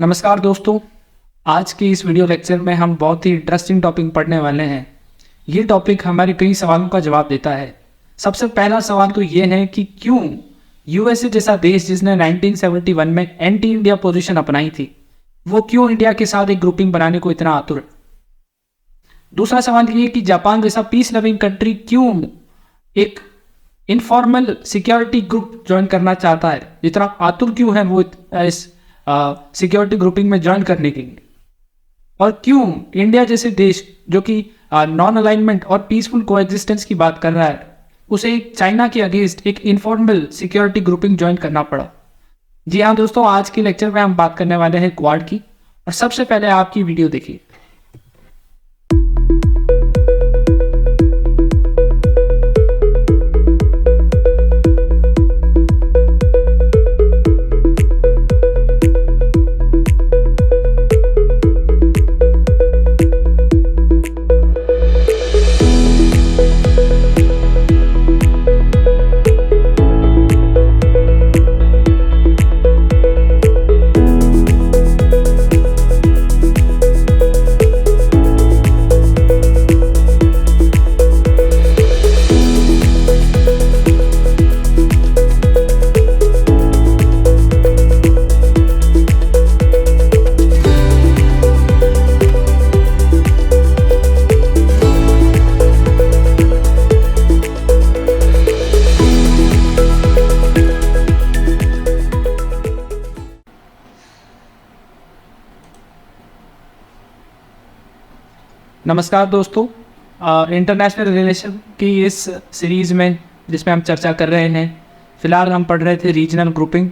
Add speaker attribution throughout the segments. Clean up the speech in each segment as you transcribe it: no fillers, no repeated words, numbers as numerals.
Speaker 1: नमस्कार दोस्तों। आज के इस वीडियो लेक्चर में हम बहुत ही इंटरेस्टिंग टॉपिक पढ़ने वाले हैं। ये टॉपिक हमारे कई सवालों का जवाब देता है। सबसे पहला सवाल तो ये है कि क्यों यूएसए जैसा देश जिसने 1971 में एंटी इंडिया पोजीशन अपनाई थी, वो क्यों इंडिया के साथ एक ग्रुपिंग बनाने को इतना आतुर है। दूसरा सवाल ये कि जापान जैसा पीस लविंग कंट्री क्यों एक इनफॉर्मल सिक्योरिटी ग्रुप ज्वाइन करना चाहता है, जितना आतुर क्यों है वो इस सिक्योरिटी ग्रुपिंग में ज्वाइन करने के लिए, और क्यों इंडिया जैसे देश जो कि नॉन अलाइनमेंट और पीसफुल कोएग्जिस्टेंस की बात कर रहा है, उसे चाइना के अगेंस्ट एक इनफॉर्मल सिक्योरिटी ग्रुपिंग ज्वाइन करना पड़ा। जी हाँ दोस्तों, आज के लेक्चर में हम बात करने वाले हैं क्वाड की। और सबसे पहले आपकी वीडियो देखिए। नमस्कार दोस्तों, इंटरनेशनल रिलेशन की इस सीरीज़ में जिसमें हम चर्चा कर रहे हैं, फ़िलहाल हम पढ़ रहे थे रीजनल ग्रुपिंग।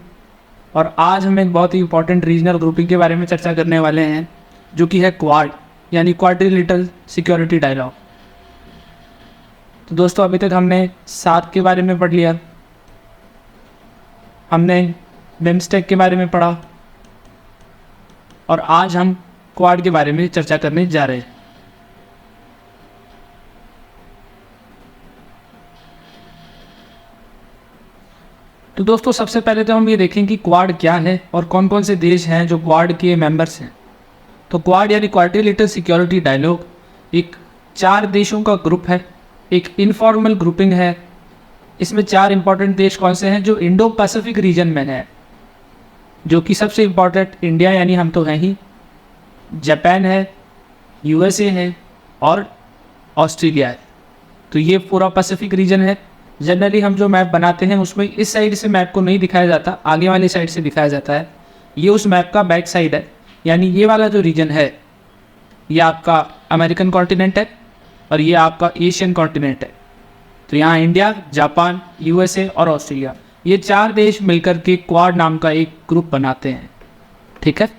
Speaker 1: और आज हम एक बहुत ही इंपॉर्टेंट रीजनल ग्रुपिंग के बारे में चर्चा करने वाले हैं, जो कि है क्वाड यानी क्वाड्रिलेटरल सिक्योरिटी डायलॉग। तो दोस्तों, अभी तक हमने सार्क के बारे में पढ़ लिया, हमने बिम्स्टेक के बारे में पढ़ा, और आज हम क्वाड के बारे में चर्चा करने जा रहे हैं। तो दोस्तों, सबसे पहले तो हम ये देखें कि क्वाड क्या है और कौन कौन से देश हैं जो क्वाड के मेंबर्स हैं। तो क्वाड यानी क्वाड्रिलेटरल सिक्योरिटी डायलॉग एक 4 देशों का ग्रुप है, एक इनफॉर्मल ग्रुपिंग है। इसमें 4 इंपॉर्टेंट देश कौन से हैं जो इंडो पैसिफिक रीजन में है, जो कि सबसे इम्पॉर्टेंट इंडिया यानी हम तो हैं ही, जापान है, यूएसए है और ऑस्ट्रेलिया है। तो ये पूरा पैसिफिक रीजन है। जनरली हम जो मैप बनाते हैं उसमें इस साइड से मैप को नहीं दिखाया जाता, आगे वाली साइड से दिखाया जाता है। ये उस मैप का बैक साइड है, यानी ये वाला जो रीजन है ये आपका अमेरिकन कॉन्टिनेंट है और ये आपका एशियन कॉन्टिनेंट है। तो यहाँ इंडिया, जापान, यूएसए और ऑस्ट्रेलिया, ये 4 देश मिलकर के क्वाड नाम का एक ग्रुप बनाते हैं। ठीक है।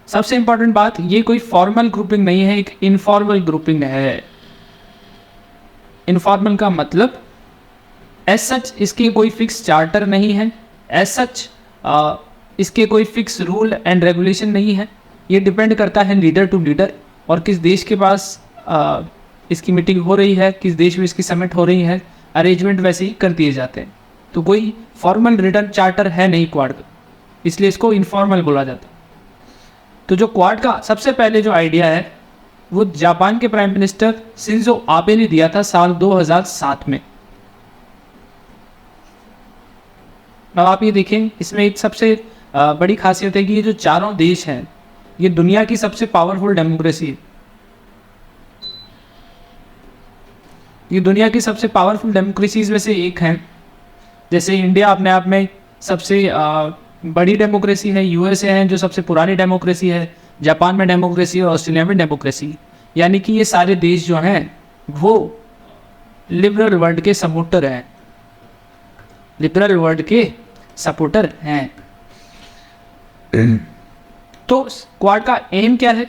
Speaker 1: सबसे इंपॉर्टेंट बात, ये कोई फॉर्मल ग्रुपिंग नहीं है, एक इनफॉर्मल ग्रुपिंग है। इनफॉर्मल का मतलब एज सच इसके कोई फिक्स चार्टर नहीं है, एज सच इसके कोई फिक्स रूल एंड रेगुलेशन नहीं है। ये डिपेंड करता है लीडर टू लीडर और किस देश के पास इसकी मीटिंग हो रही है, किस देश में इसकी समिट हो रही है, अरेंजमेंट वैसे ही कर दिए जाते हैं। तो कोई फॉर्मल रिटर्न चार्टर है नहीं क्वाड का, इसलिए इसको इनफॉर्मल बोला जाता है। तो जो क्वाड का सबसे पहले जो आइडिया है वो जापान के प्राइम मिनिस्टर शिंजो आबे ने दिया था साल 2007 में। अब आप ये देखें, इसमें एक सबसे बड़ी खासियत है कि ये जो 4 देश हैं ये दुनिया की सबसे पावरफुल डेमोक्रेसी है। ये दुनिया की सबसे पावरफुल डेमोक्रेसीज में से एक है। जैसे इंडिया अपने आप में सबसे बड़ी डेमोक्रेसी है, यूएसए है जो सबसे पुरानी डेमोक्रेसी है, जापान में डेमोक्रेसी और ऑस्ट्रेलिया में डेमोक्रेसी। यानी कि ये सारे देश जो हैं वो लिबरल वर्ल्ड के सपोर्टर हैं, लिबरल वर्ल्ड के सपोर्टर हैं। तो क्वाड का एम क्या है?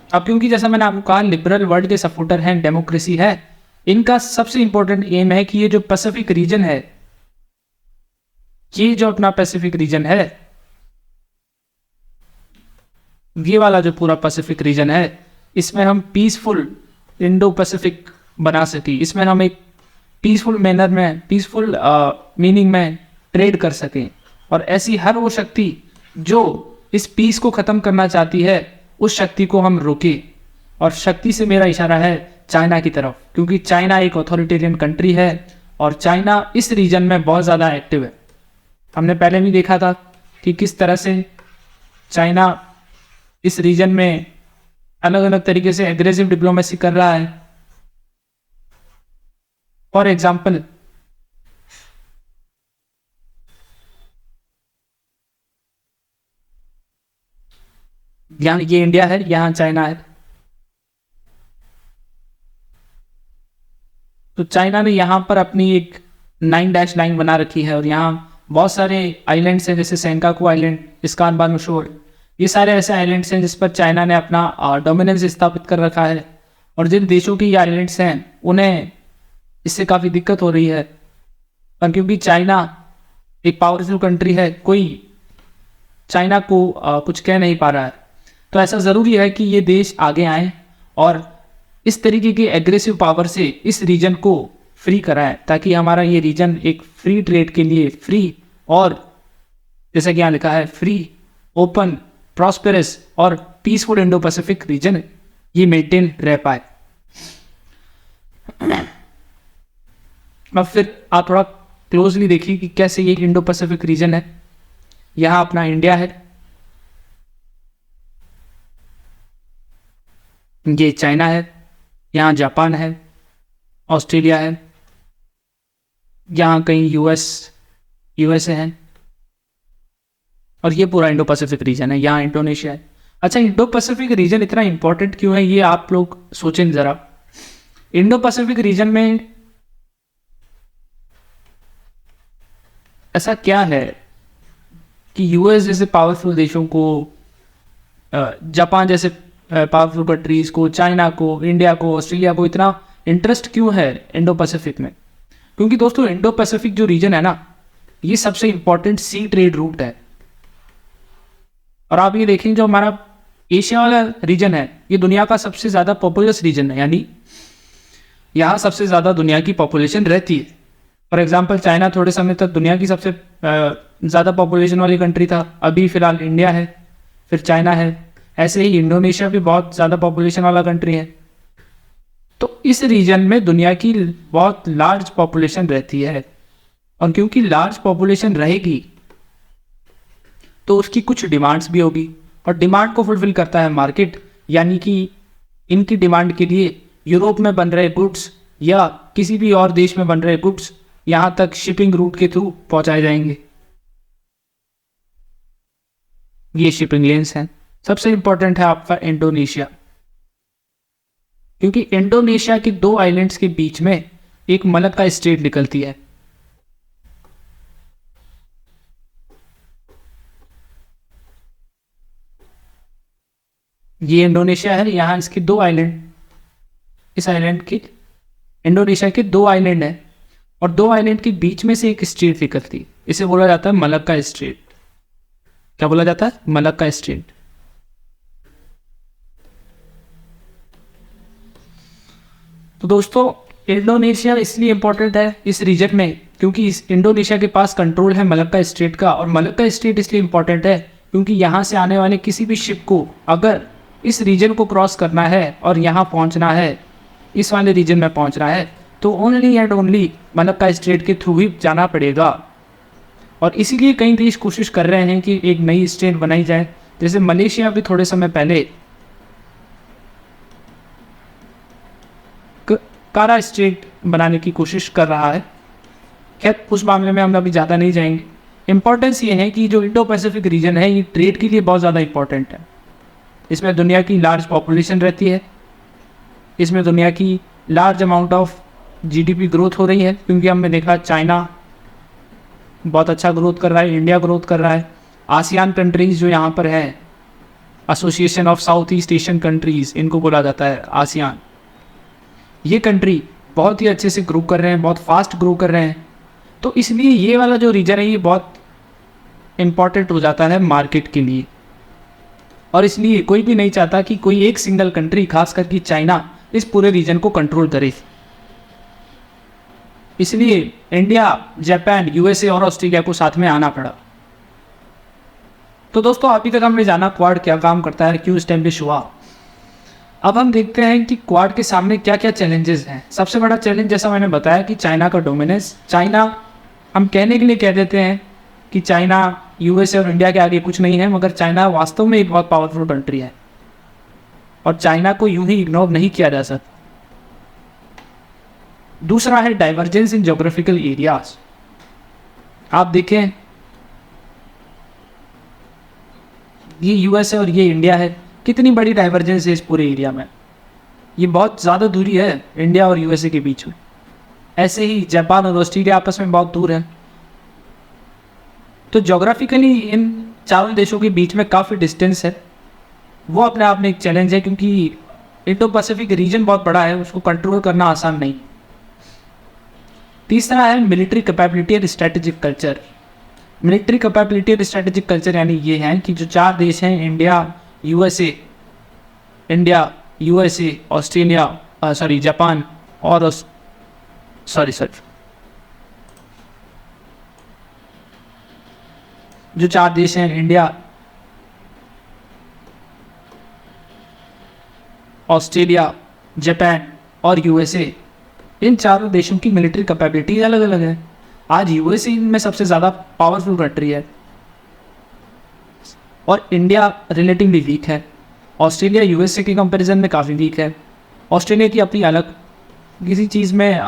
Speaker 1: अब क्योंकि जैसा मैंने आपको कहा लिबरल वर्ल्ड के सपोर्टर हैं, डेमोक्रेसी है, इनका सबसे इंपॉर्टेंट एम है कि ये जो पैसिफिक रीजन है, ये जो अपना पैसिफिक रीजन है, ये वाला जो पूरा पैसिफिक रीजन है, इसमें हम पीसफुल इंडो पैसिफिक बना सकें, इसमें हम एक पीसफुल मैनर में, पीसफुल मीनिंग में ट्रेड कर सकें। और ऐसी हर वो शक्ति जो इस पीस को ख़त्म करना चाहती है उस शक्ति को हम रोके। और शक्ति से मेरा इशारा है चाइना की तरफ, क्योंकि चाइना एक ऑथोरिटेरियन कंट्री है और चाइना इस रीजन में बहुत ज़्यादा एक्टिव है। हमने पहले भी देखा था कि किस तरह से चाइना इस रीजन में अलग अलग तरीके से एग्रेसिव डिप्लोमेसी कर रहा है। फॉर एग्जाम्पल, यहाँ ये इंडिया है, यहाँ चाइना है। तो चाइना ने यहाँ पर अपनी एक 9 लाइन बना रखी है और यहाँ बहुत सारे आइलैंड्स हैं, जैसे सेंकाकू आइलैंड, इस्कान बानुशोर, ये सारे ऐसे आइलैंड्स हैं जिस पर चाइना ने अपना डोमिनेंस स्थापित कर रखा है। और जिन देशों की ये आइलैंड्स हैं उन्हें इससे काफ़ी दिक्कत हो रही है, पर क्योंकि चाइना एक पावरफुल कंट्री है, कोई चाइना को कुछ कह नहीं पा रहा है। तो ऐसा ज़रूरी है कि ये देश आगे आएँ और इस तरीके के एग्रेसिव पावर से इस रीजन को फ्री कराएं, ताकि हमारा ये रीजन एक फ्री ट्रेड के लिए फ्री और जैसा कि यहाँ लिखा है फ्री, ओपन, प्रॉस्पेरस और पीसफुल इंडो पैसिफिक रीजन ये मेंटेन रह पाए। अब फिर आप थोड़ा क्लोजली देखिए कि कैसे ये इंडो पैसिफिक रीजन है। यहाँ अपना इंडिया है, ये चाइना है, यहाँ जापान है, ऑस्ट्रेलिया है, यहाँ कहीं यूएसए है, और ये पूरा इंडो पैसिफिक रीजन है। यहाँ इंडोनेशिया है। अच्छा, इंडो पैसिफिक रीजन इतना इंपॉर्टेंट क्यों है ये आप लोग सोचें ज़रा। इंडो पैसिफिक रीजन में ऐसा क्या है कि यूएस जैसे पावरफुल देशों को, जापान जैसे पावरफुल कंट्रीज को, चाइना को, इंडिया को, ऑस्ट्रेलिया को इतना इंटरेस्ट क्यों है इंडो पैसिफिक में? क्योंकि दोस्तों इंडो पैसिफिक जो रीजन है ना, ये सबसे इंपॉर्टेंट सी ट्रेड रूट है। और आप ये देखेंगे जो हमारा एशिया वाला रीजन है, ये दुनिया का सबसे ज़्यादा पॉपुलस रीजन है, यानी यहाँ सबसे ज़्यादा दुनिया की पॉपुलेशन रहती है। फॉर एग्जाम्पल, चाइना थोड़े समय तक दुनिया की सबसे ज़्यादा पॉपुलेशन वाली कंट्री था, अभी फिलहाल इंडिया है, फिर चाइना है। ऐसे ही इंडोनेशिया भी बहुत ज़्यादा पॉपुलेशन वाला कंट्री है। तो इस रीजन में दुनिया की बहुत लार्ज पॉपुलेशन रहती है, और क्योंकि लार्ज पॉपुलेशन रहेगी तो उसकी कुछ डिमांड्स भी होगी, और डिमांड को फुलफिल करता है मार्केट। यानी कि इनकी डिमांड के लिए यूरोप में बन रहे गुड्स या किसी भी और देश में बन रहे गुड्स यहाँ तक शिपिंग रूट के थ्रू पहुँचाए जाएंगे। ये शिपिंग लेन्स हैं। सबसे इंपॉर्टेंट है आपका इंडोनेशिया, क्योंकि इंडोनेशिया के 2 आइलैंड्स के बीच में एक मलक्का स्ट्रेट निकलती है। ये इंडोनेशिया है, यहाँ इसके 2 आइलैंड, इस आइलैंड के, इंडोनेशिया के 2 आइलैंड है, और 2 आइलैंड के बीच में से एक स्ट्रेट निकलती है। इसे बोला जाता है मलक्का स्ट्रेट। क्या बोला जाता है? Malacca strait. तो दोस्तों इंडोनेशिया इसलिए इंपॉर्टेंट है इस रीजन में क्योंकि इस इंडोनेशिया के पास कंट्रोल है मलक्का स्ट्रेट का। और मलक्का स्ट्रेट इसलिए इंपॉर्टेंट है क्योंकि यहाँ से आने वाले किसी भी शिप को अगर इस रीजन को क्रॉस करना है और यहाँ पहुँचना है, इस वाले रीजन में पहुँचना है, तो only and only Malacca strait के थ्रू ही जाना पड़ेगा। और इसीलिए कई देश कोशिश कर रहे हैं कि एक नई स्ट्रेट बनाई जाए। जैसे मलेशिया भी थोड़े समय पहले कारा स्ट्रेट बनाने की कोशिश कर रहा है। खैर उस मामले में हम अभी ज़्यादा नहीं जाएंगे। इम्पॉर्टेंस ये है कि जो इंडो पैसिफिक रीजन है ये ट्रेड के लिए बहुत ज़्यादा इंपॉर्टेंट है। इसमें दुनिया की लार्ज पॉपुलेशन रहती है, इसमें दुनिया की large amount of GDP growth हो रही है, क्योंकि हमने देखा चाइना बहुत अच्छा ग्रोथ कर रहा है, इंडिया ग्रोथ कर रहा है। आसियान कंट्रीज़ जो यहाँ पर है, association of south east Asian countries, इनको बोला जाता है आसियान, ये कंट्री बहुत ही अच्छे से ग्रो कर रहे हैं, बहुत फास्ट ग्रो कर रहे हैं। तो इसलिए ये वाला जो रीजन है ये बहुत इम्पॉर्टेंट हो जाता है मार्केट के लिए। और इसलिए कोई भी नहीं चाहता कि कोई एक सिंगल कंट्री, खास करके चाइना, इस पूरे रीजन को कंट्रोल करे। इसलिए इंडिया, जापान, यूएसए और ऑस्ट्रेलिया को साथ में आना पड़ा। तो दोस्तों अभी तक हमने जाना क्वाड क्या काम करता है, क्यों इस्टेब्लिश हुआ। अब हम देखते हैं कि क्वाड के सामने क्या क्या चैलेंजेस हैं। सबसे बड़ा चैलेंज जैसा मैंने बताया कि चाइना का डोमिनेंस। चाइना हम कहने के लिए कह देते हैं कि चाइना यूएसए और इंडिया के आगे कुछ नहीं है, मगर चाइना वास्तव में एक बहुत पावरफुल कंट्री है और चाइना को यूं ही इग्नोर नहीं किया जा सकता। दूसरा है डाइवर्जेंस इन ज्योग्राफिकल एरियाज। आप देखें ये यूएसए और ये इंडिया है, कितनी बड़ी डाइवर्जेंस है इस पूरे एरिया में। ये बहुत ज़्यादा दूरी है इंडिया और यूएसए के बीच में। ऐसे ही जापान और ऑस्ट्रेलिया आपस में बहुत दूर है। तो ज्योग्राफिकली इन चारों देशों के बीच में काफ़ी डिस्टेंस है, वो अपने आप में एक चैलेंज है, क्योंकि इंडो पैसिफिक रीजन बहुत बड़ा है, उसको कंट्रोल करना आसान नहीं। तीसरा है मिलिट्री कैपेबिलिटी और स्ट्रेटेजिक कल्चर। मिलिट्री कैपेबिलिटी और स्ट्रेटेजिक कल्चर यानी ये है कि जो चार देश हैं इंडिया यूएसए ऑस्ट्रेलिया जापान और जो चार देश हैं इंडिया, ऑस्ट्रेलिया, जापान और यूएसए, इन चारों देशों की मिलिट्री कैपेबिलिटी अलग अलग है। आज यूएसए इनमें सबसे ज़्यादा पावरफुल कंट्री है और इंडिया रिलेटिवली वीक है। ऑस्ट्रेलिया यूएसए के कंपैरिजन में काफ़ी वीक है। ऑस्ट्रेलिया की अपनी अलग किसी चीज़ में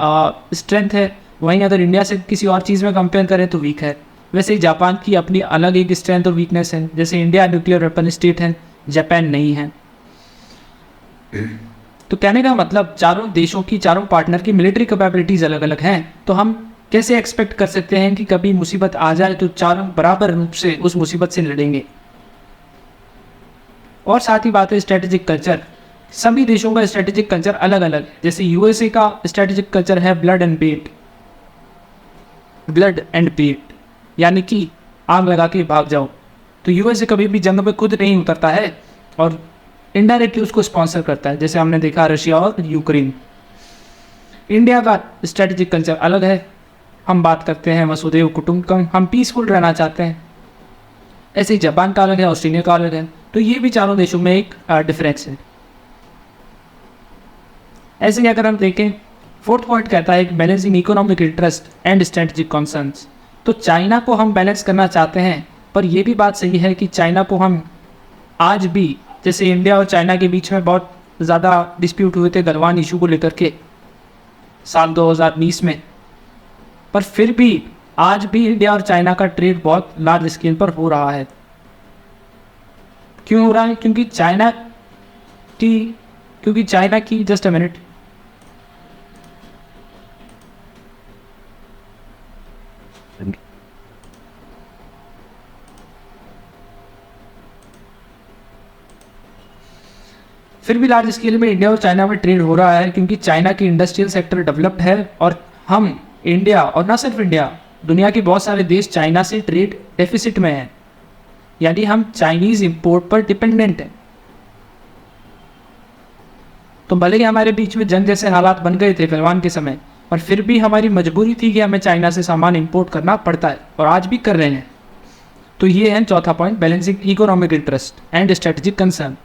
Speaker 1: स्ट्रेंथ है, वहीं अगर इंडिया से किसी और चीज़ में कंपेयर करें तो वीक है। वैसे ही जापान की अपनी अलग एक स्ट्रेंथ और वीकनेस है, जैसे इंडिया न्यूक्लियर वेपन स्टेट है, जापान नहीं है। तो कहने का मतलब चारों देशों की, चारों पार्टनर की मिलिट्री कैपेबिलिटीज अलग अलग हैं। तो हम कैसे एक्सपेक्ट कर सकते हैं कि कभी मुसीबत आ जाए तो चारों बराबर रूप से उस मुसीबत से लड़ेंगे। और साथ ही बात है स्ट्रेटेजिक कल्चर। सभी देशों का स्ट्रेटेजिक कल्चर अलग अलग है। जैसे यूएसए का स्ट्रेटेजिक कल्चर है ब्लड एंड पेट, यानी कि आग लगा के भाग जाओ। तो यूएसए कभी भी जंग में खुद नहीं उतरता है और इनडायरेक्टली उसको स्पॉन्सर करता है, जैसे हमने देखा रशिया और यूक्रेन। इंडिया का स्ट्रेटेजिक कल्चर अलग है, हम बात करते हैं वसुधैव कुटुंबकम, हम पीसफुल रहना चाहते हैं। ऐसे ही जापान का अलग है, ऑस्ट्रेलिया का अलग है। तो ये भी चारों देशों में एक डिफरेंस है। ऐसे ही अगर हम देखें, फोर्थ पॉइंट कहता है balancing economic interest and strategic concerns. तो चाइना को हम बैलेंस करना चाहते हैं, पर यह भी बात सही है कि चाइना को हम आज भी, जैसे इंडिया और चाइना के बीच में बहुत ज़्यादा डिस्प्यूट हुए थे गलवान इशू को लेकर के साल 2020 में, पर फिर भी आज भी इंडिया और चाइना का ट्रेड बहुत लार्ज स्केल पर हो रहा है। क्यों हो रहा है? क्योंकि चाइना की जस्ट अ मिनट, फिर भी लार्ज स्केल में इंडिया और चाइना में ट्रेड हो रहा है, क्योंकि चाइना की इंडस्ट्रियल सेक्टर डेवलप्ड है और हम इंडिया, और ना सिर्फ इंडिया, दुनिया के बहुत सारे देश चाइना से ट्रेड डेफिसिट में हैं, यानी हम चाइनीज इंपोर्ट पर डिपेंडेंट हैं। तो भले ही हमारे बीच में जंग जैसे हालात बन गए थे गलवान के समय, पर फिर भी हमारी मजबूरी थी कि हमें चाइना से सामान इंपोर्ट करना पड़ता है, और आज भी कर रहे हैं। तो ये है चौथा point, balancing economic interest and strategic concern.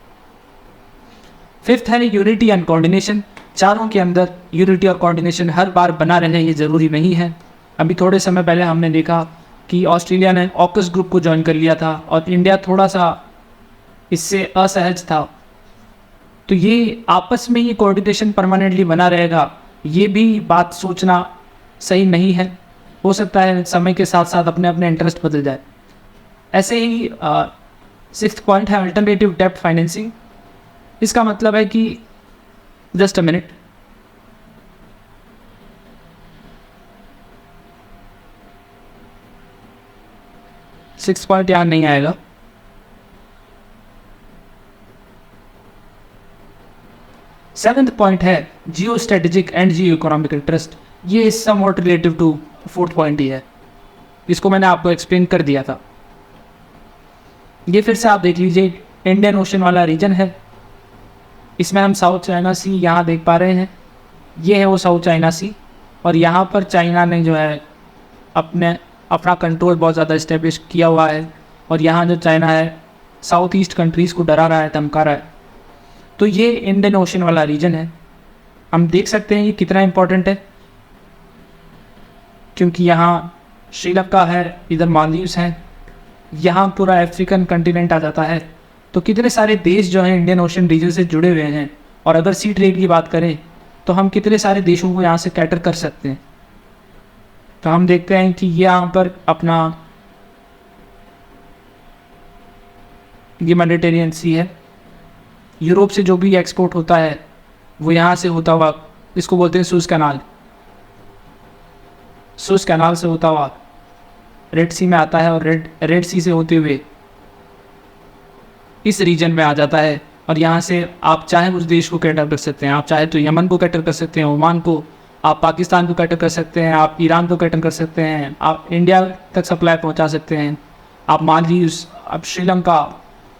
Speaker 1: Fifth है यूनिटी एंड कोऑर्डिनेशन। चारों के अंदर यूनिटी और कोऑर्डिनेशन हर बार बना रहने ये ज़रूरी नहीं है। अभी थोड़े समय पहले हमने देखा कि ऑस्ट्रेलिया ने ऑकस ग्रुप को ज्वाइन कर लिया था और इंडिया थोड़ा सा इससे असहज था। तो ये आपस में ये कोऑर्डिनेशन परमानेंटली बना रहेगा, ये भी बात सोचना सही नहीं है। हो सकता है समय के साथ साथ अपने अपने इंटरेस्ट बदल जाए। ऐसे ही सिक्स्थ पॉइंट है अल्टरनेटिव डेब्ट फाइनेंसिंग। इसका मतलब है कि just a minute, six point यहाँ नहीं आएगा। सेवेंथ पॉइंट है geo strategic and geo economic interest. ये somewhat relative to fourth point ही है, इसको मैंने आपको एक्सप्लेन कर दिया था। ये फिर से आप देख लीजिए, इंडियन ओशन वाला रीजन है, इसमें हम साउथ चाइना सी यहाँ देख पा रहे हैं। ये है वो साउथ चाइना सी, और यहाँ पर चाइना ने जो है अपना कंट्रोल बहुत ज़्यादा इस्टेब्लिश किया हुआ है। और यहाँ जो चाइना है साउथ ईस्ट कंट्रीज़ को डरा रहा है, धमका रहा है। तो ये इंडियन ओशन वाला रीजन है। हम देख सकते हैं ये कितना इम्पोर्टेंट है, क्योंकि यहाँ श्रीलंका है, इधर मालदीव्स हैं, यहाँ पूरा अफ्रीकन कंटिनेंट आ जाता है। तो कितने सारे देश जो हैं इंडियन ओशन रीजन से जुड़े हुए हैं। और अगर सी ट्रेड की बात करें तो हम कितने सारे देशों को यहाँ से कैटर कर सकते हैं। तो हम देखते हैं कि ये यहाँ पर अपना ये मेडिटेरियन सी है, यूरोप से जो भी एक्सपोर्ट होता है वो यहाँ से होता हुआ, इसको बोलते हैं सुएज़ कैनाल, सुएज़ कैनाल से होता हुआ रेड सी में आता है और रेड सी से होते हुए इस रीजन में आ जाता है। और यहाँ से आप चाहे उस देश को कैटर कर सकते हैं, आप चाहे तो यमन को कैटर कर सकते हैं, ओमान को, आप पाकिस्तान को कैटर कर सकते हैं, आप ईरान को कैटर कर सकते हैं, आप इंडिया तक सप्लाई पहुँचा सकते हैं, आप मालदीव्स, आप श्रीलंका,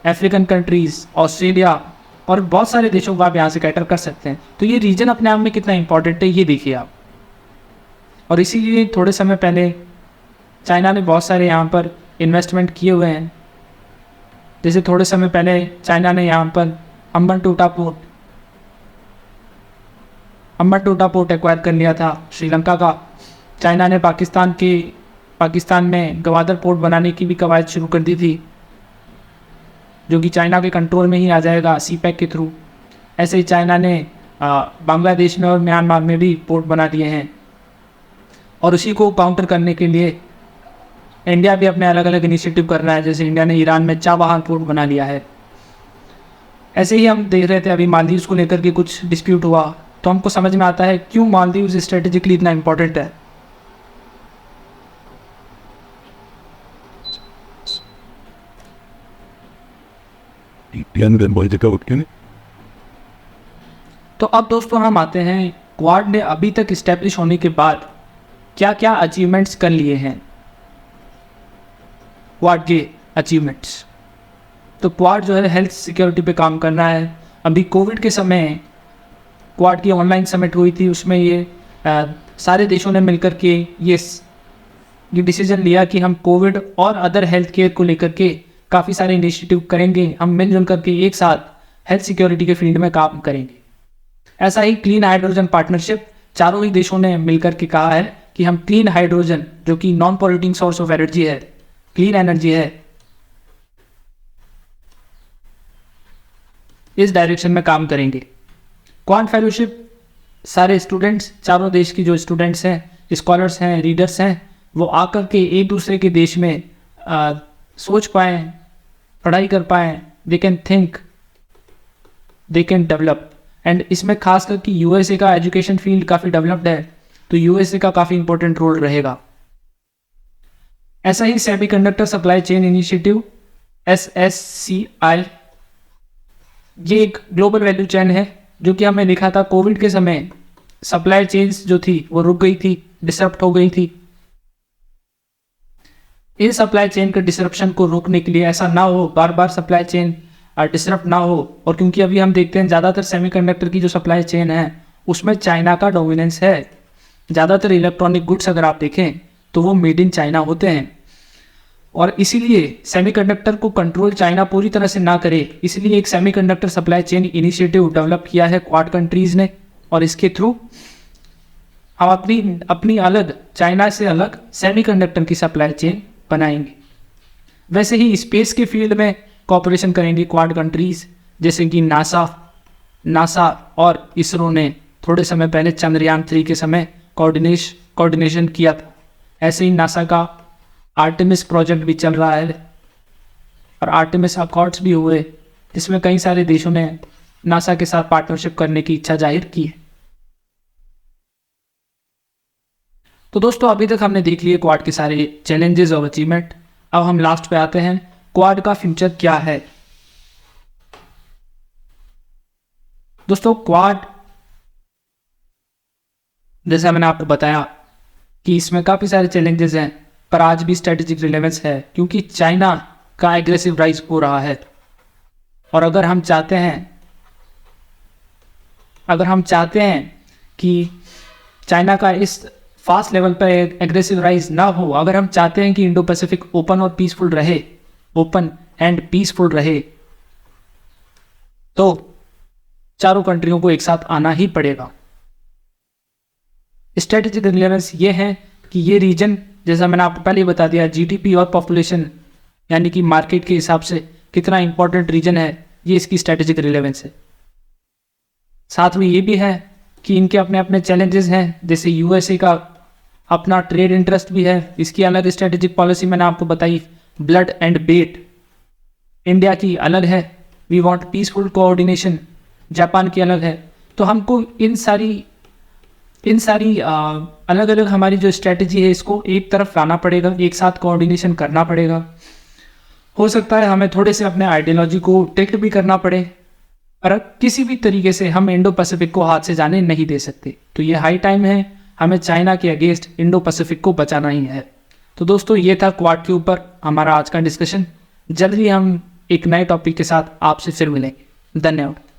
Speaker 1: अफ्रीकन कंट्रीज़, ऑस्ट्रेलिया और बहुत सारे देशों को आप यहाँ से कैटर कर सकते हैं। तो ये रीजन अपने आप में कितना इंपॉर्टेंट है ये देखिए आप। और इसीलिए थोड़े समय पहले चाइना ने बहुत सारे यहाँ पर इन्वेस्टमेंट किए हुए हैं। जैसे थोड़े समय पहले चाइना ने यहाँ पर हम्बनटोटा पोर्ट एक्वायर कर लिया था श्रीलंका का। चाइना ने पाकिस्तान में गवादर पोर्ट बनाने की भी कवायद शुरू कर दी थी, जो कि चाइना के कंट्रोल में ही आ जाएगा सीपैक के थ्रू। ऐसे ही चाइना ने बांग्लादेश में और म्यांमार में भी पोर्ट बना दिए हैं। और उसी को काउंटर करने के लिए इंडिया भी अपने अलग अलग इनिशिएटिव कर रहा है। जैसे इंडिया ने ईरान में चाबहार पोर्ट बना लिया है। ऐसे ही हम देख रहे थे अभी मालदीव्स को लेकर के कुछ डिस्प्यूट हुआ, तो हमको समझ में आता है क्यों मालदीव्स स्ट्रेटेजिकली इतना इम्पोर्टेंट है। तो अब दोस्तों हम आते हैं क्वाड ने अभी तक इस्टेब्लिश होने के बाद क्या क्या अचीवमेंट्स कर लिए हैं, क्वाड के अचीवमेंट्स। तो क्वाड जो है हेल्थ सिक्योरिटी पे काम कर रहा है। अभी कोविड के समय क्वाड की ऑनलाइन समिट हुई थी, उसमें ये सारे देशों ने मिलकर के ये डिसीजन लिया कि हम कोविड और अदर हेल्थ केयर को लेकर के काफ़ी सारे इनिशिएटिव करेंगे, हम मिलजुल करके एक साथ हेल्थ सिक्योरिटी के फील्ड में काम करेंगे। ऐसा ही क्लीन हाइड्रोजन पार्टनरशिप, चारों ही देशों ने मिलकर के कहा है कि हम क्लीन हाइड्रोजन, जो कि non polluting source of energy है, क्लीन एनर्जी है, इस डायरेक्शन में काम करेंगे। क्वाड फेलोशिप, सारे स्टूडेंट्स, चारों देश की जो स्टूडेंट्स हैं, स्कॉलर्स हैं, रीडर्स हैं, वो आकर के एक दूसरे के देश में सोच पाएँ, पढ़ाई कर पाएँ, they can think, they can develop. And इसमें खास करके यूएसए का एजुकेशन फील्ड काफ़ी डेवलप्ड है, तो यूएसए का काफ़ी इंपॉर्टेंट रोल रहेगा। ऐसा ही semiconductor supply chain initiative SSCI, ये एक ग्लोबल वैल्यू चेन है, जो कि हमें लिखा था कोविड के समय सप्लाई चेन्स जो थी वो रुक गई थी, डिसरप्ट हो गई थी। इन सप्लाई चेन के डिसरप्शन को रोकने के लिए, ऐसा ना हो बार बार सप्लाई चेन डिसरप्ट ना हो, और क्योंकि अभी हम देखते हैं ज़्यादातर सेमीकंडक्टर की जो सप्लाई चेन है उसमें चाइना का डोमिनेंस है। ज़्यादातर इलेक्ट्रॉनिक गुड्स अगर आप देखें तो वो मेड इन चाइना होते हैं, और इसीलिए सेमीकंडक्टर को कंट्रोल चाइना पूरी तरह से ना करे, इसलिए एक semiconductor supply chain initiative develop किया है क्वाड कंट्रीज़ ने। और इसके थ्रू हम अपनी अलग, चाइना से अलग सेमीकंडक्टर की सप्लाई चेन बनाएंगे। वैसे ही स्पेस के फील्ड में कोऑपरेशन करेंगे क्वाड कंट्रीज़, जैसे कि नासा और इसरो ने थोड़े समय पहले चंद्रयान 3 के समय कोऑर्डिनेशन किया था। ऐसे ही नासा का आर्टेमिस प्रोजेक्ट भी चल रहा है, और आर्टेमिस अकॉर्ड्स भी हुए, जिसमें कई सारे देशों ने नासा के साथ पार्टनरशिप करने की इच्छा जाहिर की है। तो दोस्तों अभी तक हमने देख लिए क्वाड के सारे चैलेंजेस और अचीवमेंट। अब हम लास्ट पे आते हैं, क्वाड का फ्यूचर क्या है। दोस्तों क्वाड, जैसा मैंने आपको बताया कि इसमें काफ़ी सारे चैलेंजेस हैं, पर आज भी स्ट्रेटेजिक रिलेवेंस है, क्योंकि चाइना का एग्रेसिव राइज हो रहा है। और अगर हम चाहते हैं कि चाइना का इस फास्ट लेवल पर एग्रेसिव राइज ना हो, अगर हम चाहते हैं कि इंडो पैसिफिक ओपन और पीसफुल रहे, ओपन एंड पीसफुल रहे तो चारों कंट्रियों को एक साथ आना ही पड़ेगा। स्ट्रेटेजिक रिलेवेंस ये है कि ये रीजन, जैसा मैंने आपको पहले ही बता दिया, जीडीपी और पॉपुलेशन यानी कि मार्केट के हिसाब से कितना इंपॉर्टेंट रीजन है, ये इसकी स्ट्रेटेजिक रिलेवेंस है। साथ में ये भी है कि इनके अपने अपने चैलेंजेस हैं, जैसे यूएसए का अपना ट्रेड इंटरेस्ट भी है, इसकी अलग स्ट्रेटेजिक पॉलिसी मैंने आपको बताई, ब्लड एंड बेट। इंडिया की अलग है, we want peaceful coordination, Japan की अलग है। तो हमको इन सारी अलग अलग हमारी जो स्ट्रेटजी है इसको एक तरफ लाना पड़ेगा, एक साथ कोऑर्डिनेशन करना पड़ेगा। हो सकता है हमें थोड़े से अपने आइडियोलॉजी को टेक्ट भी करना पड़े, पर किसी भी तरीके से हम इंडो पैसिफिक को हाथ से जाने नहीं दे सकते। तो ये हाई टाइम है, हमें चाइना के अगेंस्ट इंडो पैसिफिक को बचाना ही है। तो दोस्तों ये था क्वाड के ऊपर हमारा आज का डिस्कशन। जल्दी हम एक नए टॉपिक के साथ आपसे फिर मिलेंगे। धन्यवाद।